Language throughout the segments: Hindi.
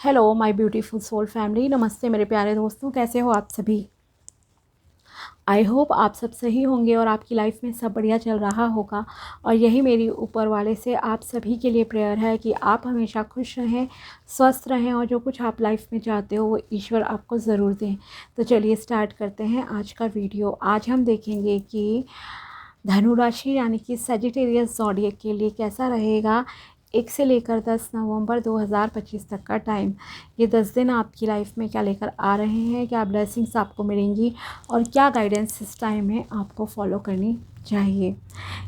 Hello my beautiful soul family. नमस्ते मेरे प्यारे दोस्तों, कैसे हो आप सभी। आई होप आप सब सही होंगे और आपकी लाइफ में सब बढ़िया चल रहा होगा। और यही मेरी ऊपर वाले से आप सभी के लिए प्रेयर है कि आप हमेशा खुश रहें, स्वस्थ रहें और जो कुछ आप लाइफ में चाहते हो वो ईश्वर आपको ज़रूर दें। तो चलिए स्टार्ट करते हैं आज का वीडियो। आज हम देखेंगे कि धनु राशि यानी कि सजिटेरियस ज़ोडिएक के लिए कैसा रहेगा 1 से लेकर 10 नवंबर 2025 तक का टाइम। ये 10 दिन आपकी लाइफ में क्या लेकर आ रहे हैं, क्या ब्लेसिंग्स आपको मिलेंगी और क्या गाइडेंस इस टाइम में आपको फॉलो करनी चाहिए।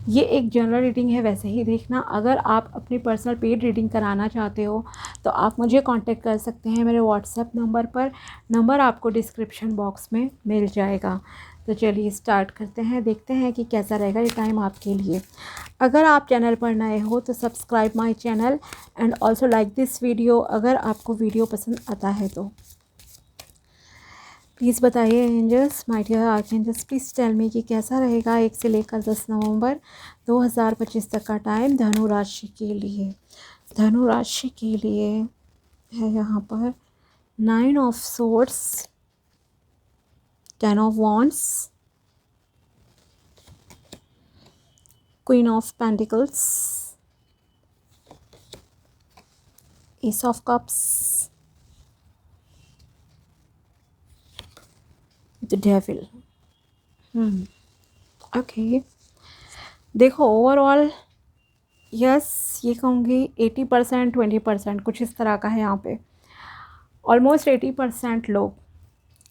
ये एक जनरल रीडिंग है, वैसे ही देखना। अगर आप अपनी पर्सनल पेड रीडिंग कराना चाहते हो तो आप मुझे कांटेक्ट कर सकते हैं मेरे व्हाट्सएप नंबर पर। नंबर आपको डिस्क्रिप्शन बॉक्स में मिल जाएगा। तो चलिए स्टार्ट करते हैं, देखते हैं कि कैसा रहेगा ये टाइम आपके लिए। अगर आप चैनल पर नए हो तो subscribe my channel and also like this video अगर आपको वीडियो पसंद आता है तो। प्लीज़ बताइए angels, my dear archangels, please tell me कि कैसा रहेगा 1 से लेकर 10 नवंबर 2025 तक का टाइम धनु राशि के लिए। धनु राशि के लिए है यहाँ पर 9 of swords, 10 of wands, Queen of Pentacles, Ace of Cups, The Devil। Okay, देखो ओवरऑल यस ये कहूँगी 80% 20% कुछ इस तरह का है यहाँ पे। ऑलमोस्ट 80% लोग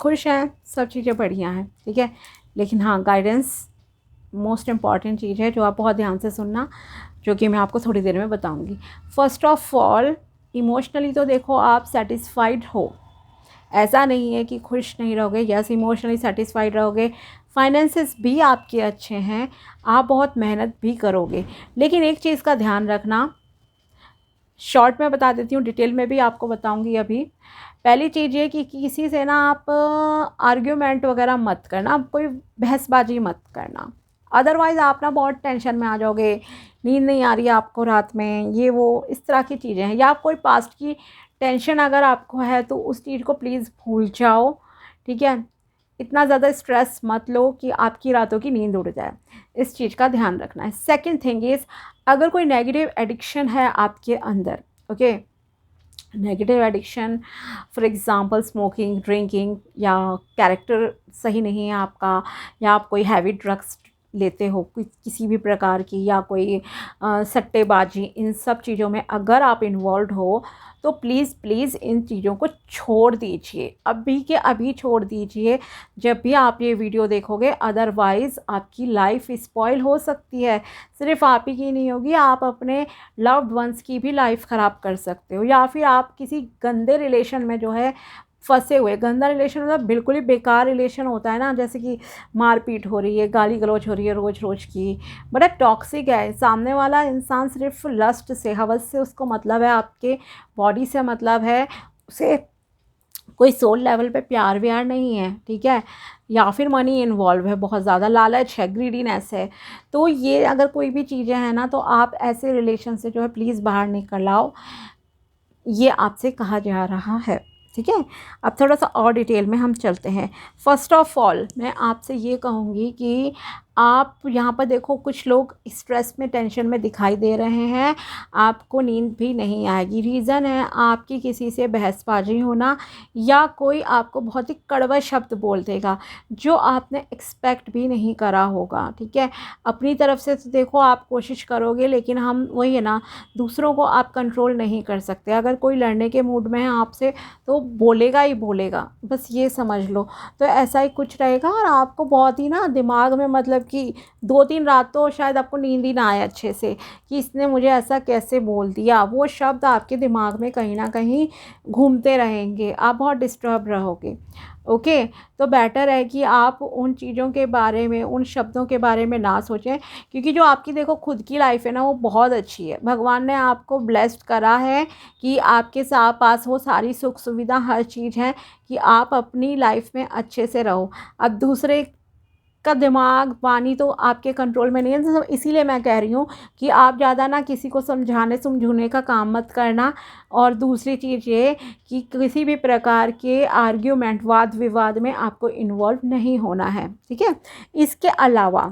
खुश हैं, सब चीज़ें बढ़िया हैं, ठीक है। लेकिन हाँ, गाइडेंस मोस्ट इम्पॉर्टेंट चीज़ है जो आप बहुत ध्यान से सुनना, जो कि मैं आपको थोड़ी देर में बताऊंगी। फर्स्ट ऑफ ऑल, इमोशनली तो देखो आप सेटिस्फाइड हो, ऐसा नहीं है कि खुश नहीं रहोगे। यस, इमोशनली सेटिस्फाइड रहोगे, फाइनेंसेस भी आपके अच्छे हैं, आप बहुत मेहनत भी करोगे। लेकिन एक चीज़ का ध्यान रखना, शॉर्ट में बता देती हूँ, डिटेल में भी आपको बताऊंगी अभी। पहली चीज़ ये कि किसी से ना आप आर्ग्यूमेंट वगैरह मत करना, कोई बहसबाजी मत करना, अदरवाइज़ आप ना बहुत टेंशन में आ जाओगे, नींद नहीं आ रही है आपको रात में, ये वो इस तरह की चीज़ें हैं। या कोई पास्ट की टेंशन अगर आपको है तो उस चीज़ को प्लीज़ भूल जाओ, ठीक है। इतना ज़्यादा स्ट्रेस मत लो कि आपकी रातों की नींद उड़ जाए, इस चीज़ का ध्यान रखना है। सेकंड थिंग इज़, अगर कोई नेगेटिव एडिक्शन है आपके अंदर, okay, negative addiction for example smoking, drinking, या कैरेक्टर सही नहीं है आपका, या आप कोई हैवी ड्रग्स लेते हो किसी भी प्रकार की, या कोई सट्टेबाजी, इन सब चीज़ों में अगर आप इन्वॉल्व हो तो प्लीज़ प्लीज़ इन चीज़ों को छोड़ दीजिए, अभी के अभी छोड़ दीजिए जब भी आप ये वीडियो देखोगे। अदरवाइज़ आपकी लाइफ स्पॉइल हो सकती है। सिर्फ आप ही की नहीं होगी, आप अपने लव्ड वंस की भी लाइफ ख़राब कर सकते हो, या फिर आप किसी गंदे रिलेशन में जो है फंसे हुए। गंदा रिलेशन मतलब बिल्कुल ही बेकार रिलेशन होता है ना, जैसे कि मारपीट हो रही है, गाली गलौज हो रही है रोज़ रोज़ की, बड़ा टॉक्सिक है। सामने वाला इंसान सिर्फ लस्ट से, हवस से उसको मतलब है, आपके बॉडी से मतलब है, उसे कोई सोल लेवल पे प्यार व्यार नहीं है, ठीक है। या फिर मनी इन्वॉल्व है, बहुत ज़्यादा लालच है, ग्रीडीनेस है। तो ये अगर कोई भी चीज़ें हैं ना, तो आप ऐसे रिलेशन से जो है प्लीज़ बाहर निकल आओ, ये आपसे कहा जा रहा है, ठीक है। अब थोड़ा सा और डिटेल में हम चलते हैं। फर्स्ट ऑफ ऑल मैं आपसे ये कहूँगी कि आप यहाँ पर देखो, कुछ लोग स्ट्रेस में, टेंशन में दिखाई दे रहे हैं, आपको नींद भी नहीं आएगी। रीज़न है आपकी किसी से बहसबाजी होना, या कोई आपको बहुत ही कड़वा शब्द बोल देगा जो आपने एक्सपेक्ट भी नहीं करा होगा, ठीक है। अपनी तरफ से तो देखो आप कोशिश करोगे, लेकिन हम वही है ना, दूसरों को आप कंट्रोल नहीं कर सकते। अगर कोई लड़ने के मूड में है आपसे तो बोलेगा ही बोलेगा, बस ये समझ लो। तो ऐसा ही कुछ रहेगा, और आपको बहुत ही ना दिमाग में, मतलब कि 2-3 रात तो शायद आपको नींद ही ना आए अच्छे से, कि इसने मुझे ऐसा कैसे बोल दिया। वो शब्द आपके दिमाग में कहीं ना कहीं घूमते रहेंगे, आप बहुत डिस्टर्ब रहोगे, ओके। तो बेटर है कि आप उन चीज़ों के बारे में, उन शब्दों के बारे में ना सोचें, क्योंकि जो आपकी देखो खुद की लाइफ है ना, वो बहुत अच्छी है। भगवान ने आपको ब्लेस्ड करा है कि आपके साथ पास वो सारी सुख सुविधा, हर चीज़ है कि आप अपनी लाइफ में अच्छे से रहो। अब दूसरे का दिमाग पानी तो आपके कंट्रोल में नहीं है। तो इसीलिए मैं कह रही हूँ कि आप ज़्यादा ना किसी को समझाने समझूने का काम मत करना। और दूसरी चीज़ ये कि किसी भी प्रकार के आर्ग्यूमेंट वाद विवाद में आपको इन्वॉल्व नहीं होना है, ठीक है। इसके अलावा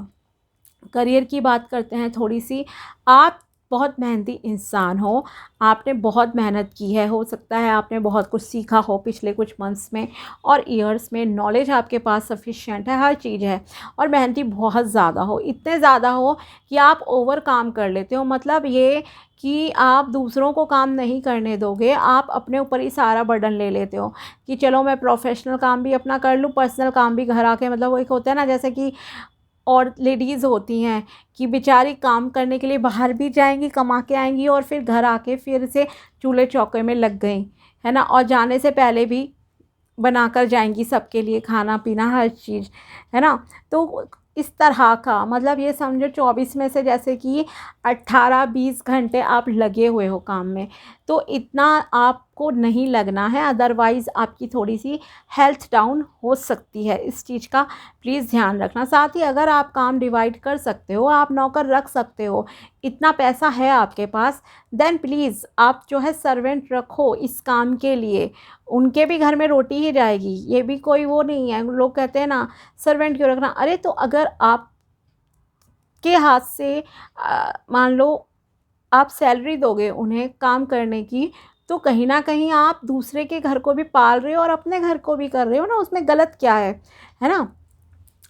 करियर की बात करते हैं थोड़ी सी। आप बहुत मेहनती इंसान हो, आपने बहुत मेहनत की है, हो सकता है आपने बहुत कुछ सीखा हो पिछले कुछ मंथ्स में और ईयर्स में, नॉलेज आपके पास सफिशिएंट है, हर चीज़ है, और मेहनती बहुत ज़्यादा हो, इतने ज़्यादा हो कि आप ओवर काम कर लेते हो। मतलब ये कि आप दूसरों को काम नहीं करने दोगे, आप अपने ऊपर ही सारा बर्डन ले लेते हो कि चलो मैं प्रोफेशनल काम भी अपना कर लूँ, पर्सनल काम भी घर आके, मतलब वो एक होता है ना जैसे कि और लेडीज़ होती हैं कि बेचारी काम करने के लिए बाहर भी जाएंगी, कमा के आएंगी और फिर घर आके फिर से चूल्हे चौके में लग गई, है ना, और जाने से पहले भी बनाकर जाएंगी सबके लिए खाना पीना हर चीज़, है ना। तो इस तरह का, मतलब ये समझो 24 में से जैसे कि 18-20 घंटे आप लगे हुए हो काम में, तो इतना आपको नहीं लगना है, अदरवाइज़ आपकी थोड़ी सी हेल्थ डाउन हो सकती है। इस चीज़ का प्लीज़ ध्यान रखना। साथ ही अगर आप काम डिवाइड कर सकते हो, आप नौकर रख सकते हो, इतना पैसा है आपके पास, देन प्लीज़ आप जो है सर्वेंट रखो इस काम के लिए। उनके भी घर में रोटी ही जाएगी, ये भी कोई वो नहीं है। लोग कहते हैं ना सर्वेंट क्यों रखना, अरे तो अगर आप के हाथ से मान लो आप सैलरी दोगे उन्हें काम करने की, तो कहीं ना कहीं आप दूसरे के घर को भी पाल रहे हो और अपने घर को भी कर रहे हो ना, उसमें गलत क्या है ना।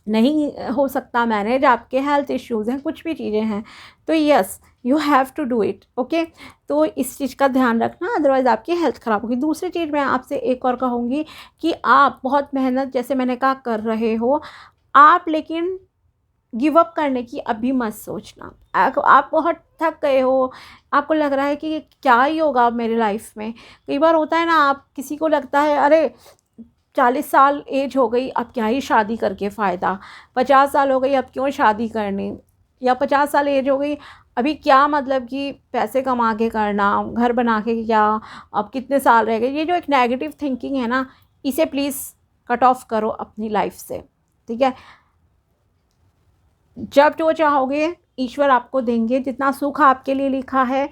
नहीं हो सकता मैनेज, आपके हेल्थ इश्यूज़ हैं, कुछ भी चीज़ें हैं, तो yes you have to do it, okay. तो इस चीज़ का ध्यान रखना, अदरवाइज़ आपकी हेल्थ ख़राब होगी। दूसरी चीज़ मैं आपसे एक और कहूँगी कि आप बहुत मेहनत जैसे मैंने कहा कर रहे हो आप, लेकिन गिव अप करने की अभी मत सोचना। आप बहुत थक गए हो, आपको लग रहा है कि क्या ही होगा अब मेरे लाइफ में। कई बार होता है ना, आप किसी को लगता है अरे 40 साल एज हो गई, अब क्या ही शादी करके फ़ायदा, 50 साल हो गई अब क्यों शादी करनी, या 50 साल एज हो गई अभी क्या मतलब कि पैसे कमा के करना, घर बना के क्या, अब कितने साल रह गए। ये जो एक नेगेटिव थिंकिंग है ना, इसे प्लीज़ कट ऑफ करो अपनी लाइफ से, ठीक है। जब जो चाहोगे ईश्वर आपको देंगे, जितना सुख आपके लिए लिखा है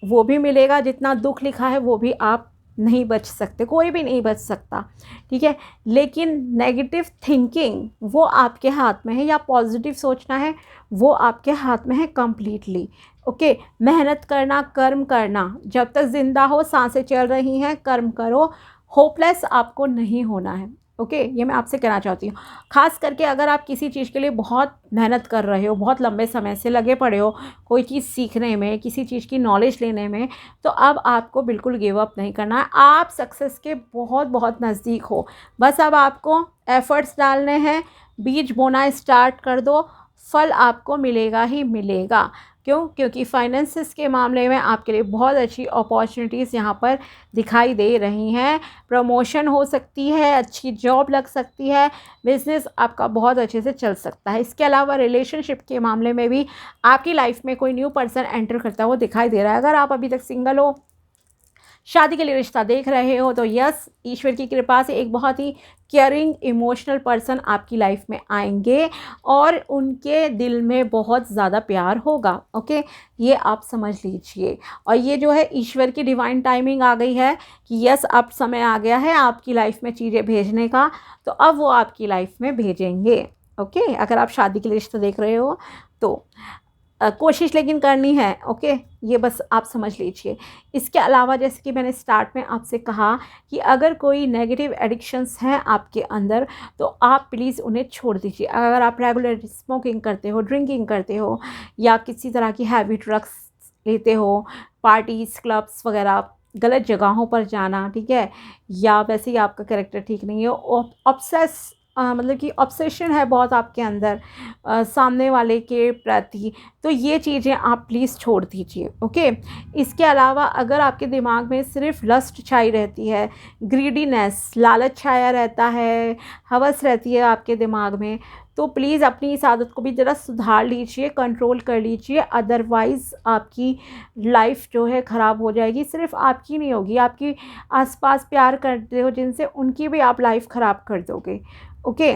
वो भी मिलेगा, जितना दुख लिखा है वो भी आप नहीं बच सकते, कोई भी नहीं बच सकता, ठीक है। लेकिन नेगेटिव थिंकिंग वो आपके हाथ में है, या पॉजिटिव सोचना है वो आपके हाथ में है कम्प्लीटली, ओके। मेहनत करना, कर्म करना, जब तक ज़िंदा हो, सांसें चल रही हैं, कर्म करो, होपलेस आपको नहीं होना है, ओके। ये मैं आपसे कहना चाहती हूँ। ख़ास करके अगर आप किसी चीज़ के लिए बहुत मेहनत कर रहे हो, बहुत लंबे समय से लगे पड़े हो कोई चीज़ सीखने में, किसी चीज़ की नॉलेज लेने में, तो अब आपको बिल्कुल गिव अप नहीं करना है। आप सक्सेस के बहुत बहुत नज़दीक हो, बस अब आपको एफ़र्ट्स डालने हैं, बीज बोना स्टार्ट कर दो, फल आपको मिलेगा ही मिलेगा। क्यों? क्योंकि फाइनेंसिस के मामले में आपके लिए बहुत अच्छी अपॉर्चुनिटीज़ यहाँ पर दिखाई दे रही हैं। प्रमोशन हो सकती है, अच्छी जॉब लग सकती है, बिज़नेस आपका बहुत अच्छे से चल सकता है। इसके अलावा रिलेशनशिप के मामले में भी आपकी लाइफ में कोई न्यू पर्सन एंटर करता हुआ दिखाई दे रहा है। अगर आप अभी तक सिंगल हो, शादी के लिए रिश्ता देख रहे हो, तो यस ईश्वर की कृपा से एक बहुत ही केयरिंग इमोशनल पर्सन आपकी लाइफ में आएंगे और उनके दिल में बहुत ज़्यादा प्यार होगा, ओके। ये आप समझ लीजिए। और ये जो है ईश्वर की डिवाइन टाइमिंग आ गई है कि यस अब समय आ गया है आपकी लाइफ में चीज़ें भेजने का, तो अब वो आपकी लाइफ में भेजेंगे, ओके। अगर आप शादी के लिए रिश्ता देख रहे हो तो कोशिश लेकिन करनी है, ओके। ये बस आप समझ लीजिए। इसके अलावा जैसे कि मैंने स्टार्ट में आपसे कहा कि अगर कोई नेगेटिव एडिक्शंस हैं आपके अंदर, तो आप प्लीज़ उन्हें छोड़ दीजिए। अगर आप रेगुलर स्मोकिंग करते हो, ड्रिंकिंग करते हो, या किसी तरह की हैवी ड्रग्स लेते हो, पार्टीज़ क्लब्स वगैरह, गलत जगहों पर जाना, ठीक है, या वैसे ही आपका कैरेक्टर ठीक नहीं है, ऑब्सेस मतलब कि ऑब्सेशन है बहुत आपके अंदर सामने वाले के प्रति, तो ये चीज़ें आप प्लीज़ छोड़ दीजिए, ओके। इसके अलावा अगर आपके दिमाग में सिर्फ लस्ट छाई रहती है, ग्रीडीनेस, लालच छाया रहता है, हवस रहती है आपके दिमाग में, तो प्लीज़ अपनी इस आदत को भी ज़रा सुधार लीजिए, कंट्रोल कर लीजिए, अदरवाइज़ आपकी लाइफ जो है ख़राब हो जाएगी। सिर्फ आपकी नहीं होगी, आपकी आसपास प्यार करते हो जिनसे, उनकी भी आप लाइफ ख़राब कर दोगे, ओके।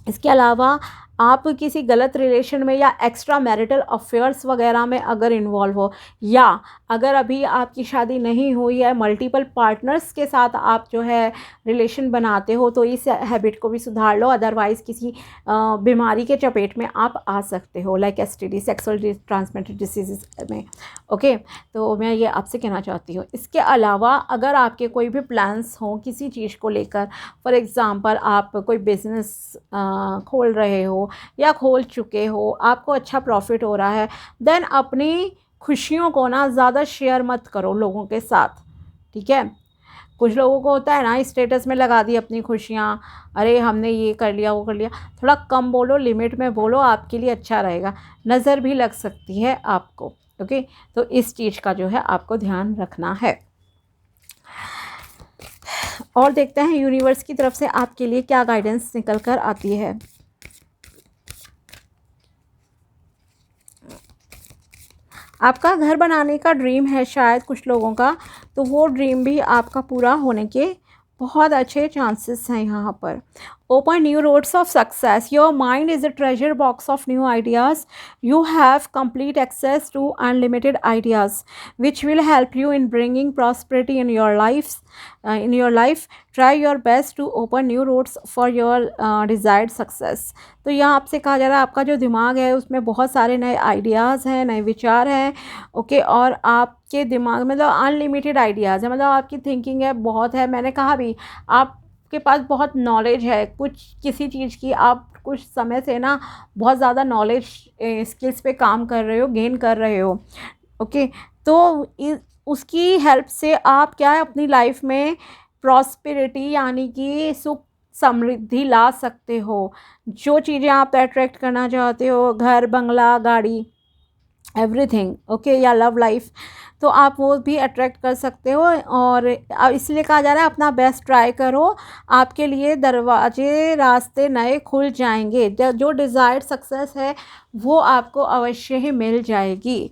इसके अलावा आप किसी गलत रिलेशन में या एक्स्ट्रा मैरिटल अफेयर्स वगैरह में अगर इन्वॉल्व हो, या अगर अभी आपकी शादी नहीं हुई है, मल्टीपल पार्टनर्स के साथ आप जो है रिलेशन बनाते हो, तो इस हैबिट को भी सुधार लो, अदरवाइज़ किसी बीमारी के चपेट में आप आ सकते हो, like STD, sexual transmitted disease में। ओके, तो मैं ये आपसे कहना चाहती हूँ। इसके अलावा अगर आपके कोई भी प्लान्स हों किसी चीज़ को लेकर, फॉर एग्ज़ाम्पल आप कोई बिज़नेस खोल रहे हो या खोल चुके हो, आपको अच्छा प्रॉफिट हो रहा है, देन अपनी खुशियों को ना ज़्यादा शेयर मत करो लोगों के साथ, ठीक है। कुछ लोगों को होता है ना, स्टेटस में लगा दी अपनी खुशियाँ, अरे हमने ये कर लिया वो कर लिया। थोड़ा कम बोलो, लिमिट में बोलो, आपके लिए अच्छा रहेगा, नज़र भी लग सकती है आपको। ओके, तो इस चीज़ का जो है आपको ध्यान रखना है। और देखते हैं यूनिवर्स की तरफ से आपके लिए क्या गाइडेंस निकल कर आती है। आपका घर बनाने का ड्रीम है शायद कुछ लोगों का, तो वो ड्रीम भी आपका पूरा होने के बहुत अच्छे चांसेस हैं यहाँ पर। Open new roads of success, your mind is a treasure box of new ideas, you have complete access to unlimited ideas which will help you in bringing prosperity in your life. Try your best to open new roads for your desired success. तो यहाँ आपसे कहा जा रहा है आपका जो दिमाग है उसमें बहुत सारे नए आइडियाज़ हैं, नए विचार हैं। ओके, और आपके दिमाग में मतलब अनलिमिटेड आइडियाज़ है, मतलब आपकी थिंकिंग है बहुत है। मैंने कहा भी आपके पास बहुत नॉलेज है कुछ किसी चीज़ की, आप कुछ समय से ना बहुत ज़्यादा नॉलेज स्किल्स पे काम कर रहे हो, गेन कर रहे हो। ओके, तो उसकी हेल्प से आप क्या है अपनी लाइफ में प्रॉस्पेरिटी यानी कि सुख समृद्धि ला सकते हो। जो चीज़ें आप अट्रैक्ट करना चाहते हो, घर, बंगला, गाड़ी, एवरीथिंग, ओके, या लव लाइफ, तो आप वो भी अट्रैक्ट कर सकते हो। और इसलिए कहा जा रहा है अपना बेस्ट ट्राई करो, आपके लिए दरवाजे रास्ते नए खुल जाएंगे। जो डिज़ायर्ड सक्सेस है वो आपको अवश्य ही मिल जाएगी।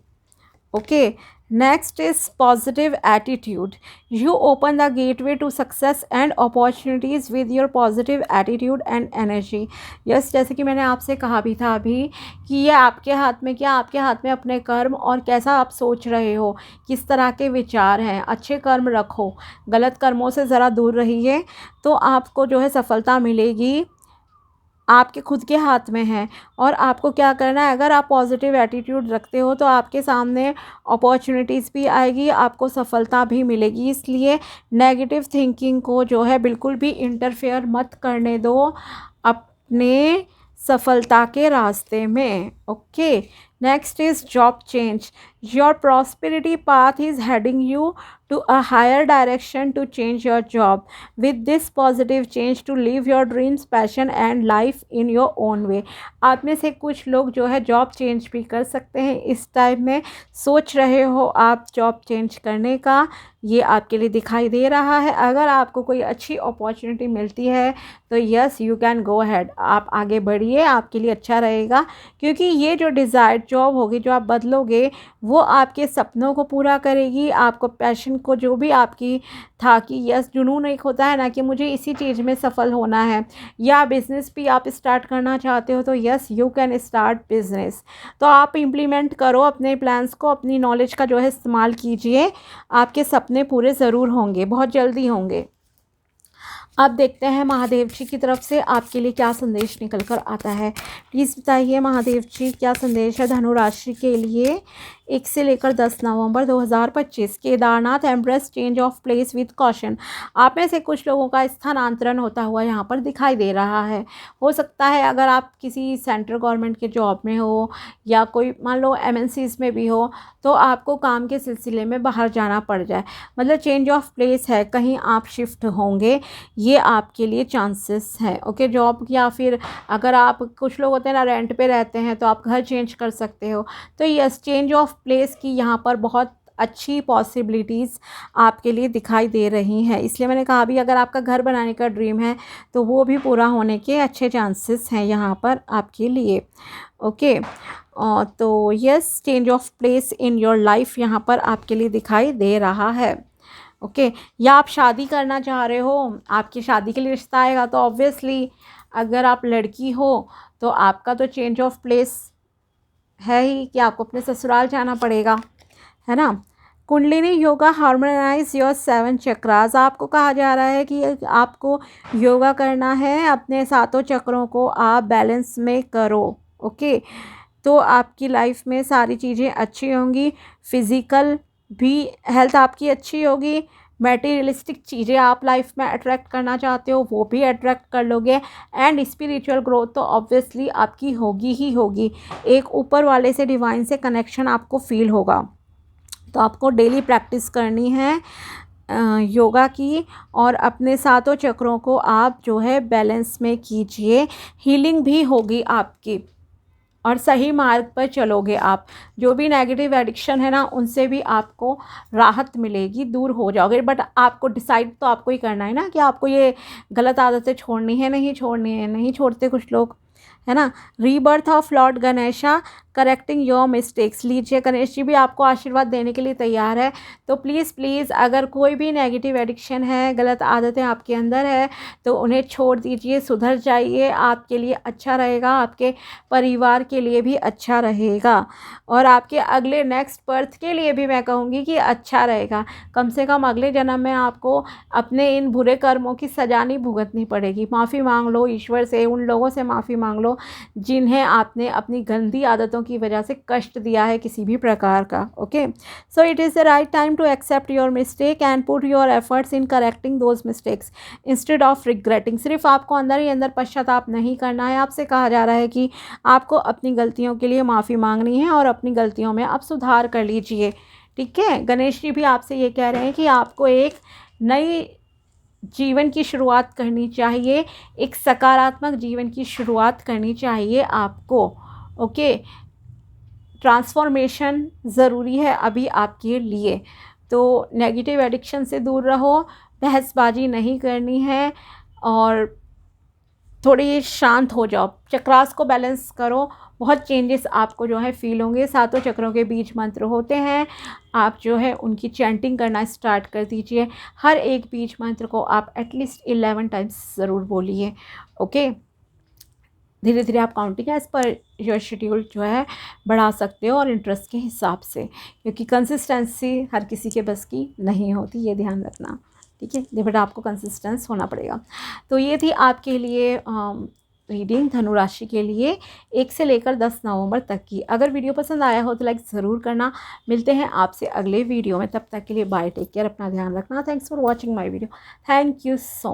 Okay, next is positive attitude, you open the gateway to success and opportunities with your positive attitude and energy. Yes, जैसे कि मैंने आपसे कहा भी था अभी कि ये आपके हाथ में, क्या आपके हाथ में अपने कर्म और कैसा आप सोच रहे हो, किस तरह के विचार हैं। अच्छे कर्म रखो, गलत कर्मों से ज़रा दूर रहिए, तो आपको जो है सफलता मिलेगी, आपके खुद के हाथ में है। और आपको क्या करना है, अगर आप पॉजिटिव एटीट्यूड रखते हो तो आपके सामने अपॉर्चुनिटीज़ भी आएगी, आपको सफलता भी मिलेगी। इसलिए नेगेटिव थिंकिंग को जो है बिल्कुल भी इंटरफेयर मत करने दो अपने सफलता के रास्ते में। Okay, next is job change, your prosperity path is heading you to a higher direction to change your job with this positive change to live your dreams, passion and life in your own way। आप में से कुछ लोग जो है जॉब चेंज भी कर सकते हैं। इस टाइम में सोच रहे हो आप जॉब चेंज करने का, ये आपके लिए दिखाई दे रहा है। अगर आपको कोई अच्छी अपॉर्चुनिटी मिलती है तो yes you can go ahead, आप आगे बढ़िए, आपके लिए अच्छा रहेगा। क्योंकि ये जो डिज़ायर्ड जॉब होगी जो आप बदलोगे वो आपके सपनों को पूरा करेगी, आपको पैशन को जो भी आपकी था कि यस जुनून एक होता है ना कि मुझे इसी चीज़ में सफल होना है, या बिज़नेस भी आप स्टार्ट करना चाहते हो तो yes you can start business. तो आप इम्प्लीमेंट करो अपने प्लान्स को, अपनी नॉलेज का जो है इस्तेमाल कीजिए, आपके सपने पूरे ज़रूर होंगे, बहुत जल्दी होंगे। अब देखते हैं महादेव जी की तरफ से आपके लिए क्या संदेश निकल कर आता है। प्लीज़ बताइए महादेव जी क्या संदेश है धनु राशि के लिए 1 से लेकर 10 नवंबर 2025। Kedarnath empress change of place with caution, आप में से कुछ लोगों का स्थानांतरण होता हुआ यहाँ पर दिखाई दे रहा है। हो सकता है अगर आप किसी सेंट्रल गवर्नमेंट के जॉब में हो या कोई मान लो MNCs में भी हो तो आपको काम के सिलसिले में बाहर जाना पड़ जाए, मतलब चेंज ऑफ प्लेस है, कहीं आप शिफ्ट होंगे, ये आपके लिए चांसेस हैं। ओके, जॉब या फिर अगर आप कुछ लोग होते हैं ना रेंट पे रहते हैं तो आप घर चेंज कर सकते हो। तो यस, चेंज ऑफ प्लेस की यहाँ पर बहुत अच्छी पॉसिबिलिटीज़ आपके लिए दिखाई दे रही हैं। इसलिए मैंने कहा भी अगर आपका घर बनाने का ड्रीम है तो वो भी पूरा होने के अच्छे चांसेस हैं यहाँ पर आपके लिए। ओके, तो yes, change of place in your life यहाँ पर आपके लिए दिखाई दे रहा है। ओके, या आप शादी करना चाह रहे हो, आपकी शादी के लिए रिश्ता आएगा तो ऑब्वियसली अगर आप लड़की हो तो आपका तो चेंज ऑफ प्लेस है ही कि आपको अपने ससुराल जाना पड़ेगा, है ना। कुंडलिनी योगा हार्मोनाइज योर 7 चक्रास, आपको कहा जा रहा है कि आपको योगा करना है, अपने 7 चक्रों को आप बैलेंस में करो। ओके, तो आपकी लाइफ में सारी चीज़ें अच्छी होंगी, फिज़िकल भी हेल्थ आपकी अच्छी होगी, मटेरियलिस्टिक चीज़ें आप लाइफ में अट्रैक्ट करना चाहते हो वो भी अट्रैक्ट कर लोगे, एंड स्पिरिचुअल ग्रोथ तो ऑब्वियसली आपकी होगी ही होगी। एक ऊपर वाले से, डिवाइन से कनेक्शन आपको फील होगा। तो आपको डेली प्रैक्टिस करनी है योगा की, और अपने 7 चक्रों को आप जो है बैलेंस में कीजिए। हीलिंग भी होगी आपकी और सही मार्ग पर चलोगे आप। जो भी नेगेटिव एडिक्शन है ना, उनसे भी आपको राहत मिलेगी, दूर हो जाओगे। बट आपको डिसाइड तो आपको ही करना है ना कि आपको ये गलत आदतें छोड़नी है, नहीं छोड़नी है। नहीं छोड़ते कुछ लोग, है ना। Rebirth of Lord Ganesha correcting your mistakes, लीजिए गणेश जी भी आपको आशीर्वाद देने के लिए तैयार है। तो प्लीज़ प्लीज़ अगर कोई भी नेगेटिव एडिक्शन है, गलत आदतें आपके अंदर है, तो उन्हें छोड़ दीजिए, सुधर जाइए। आपके लिए अच्छा रहेगा, आपके परिवार के लिए भी अच्छा रहेगा, और आपके अगले नेक्स्ट बर्थ के लिए भी मैं कहूँगी कि अच्छा रहेगा। कम से कम अगले जन्म में आपको अपने इन बुरे कर्मों की सजा नहीं भुगतनी पड़ेगी। माफ़ी मांग लो ईश्वर से, उन लोगों से माफ़ी मांग लो जिन्हें आपने अपनी गंदी आदतों की वजह से कष्ट दिया है किसी भी प्रकार का। Okay, so it is the right time to accept your mistake and put your efforts in correcting those mistakes instead of regretting. सिर्फ आपको अंदर ही अंदर पश्चाताप नहीं करना है। आपसे कहा जा रहा है कि आपको अपनी गलतियों के लिए माफ़ी मांगनी है और अपनी गलतियों में आप सुधार कर लीजिए। ठीक है, गणेश जी भी आपसे ये कह रहे हैं कि आपको एक नई जीवन की शुरुआत करनी चाहिए, एक सकारात्मक जीवन की शुरुआत करनी चाहिए आपको। ओके, ट्रांसफॉर्मेशन ज़रूरी है अभी आपके लिए। तो नेगेटिव एडिक्शन से दूर रहो, बहसबाजी नहीं करनी है, और थोड़ी शांत हो जाओ, चक्रास को बैलेंस करो। बहुत चेंजेस आपको जो है फील होंगे। 7 चक्रों के बीच मंत्र होते हैं, आप जो है उनकी चैंटिंग करना स्टार्ट कर दीजिए। हर एक बीज मंत्र को आप एटलीस्ट 11 टाइम्स ज़रूर बोलिए। ओके, धीरे धीरे आप counting as per your schedule जो है बढ़ा सकते हो, और इंटरेस्ट के हिसाब से, क्योंकि कंसिस्टेंसी हर किसी के बस की नहीं होती, ये ध्यान रखना। ठीक है, बट आपको कंसिस्टेंस होना पड़ेगा। तो ये थी आपके लिए रीडिंग धनु राशि के लिए 1 से लेकर 10 नवंबर तक की। अगर वीडियो पसंद आया हो तो लाइक ज़रूर करना। मिलते हैं आपसे अगले वीडियो में, तब तक के लिए बाय, टेक केयर, अपना ध्यान रखना। Thanks for watching my video. Thank you so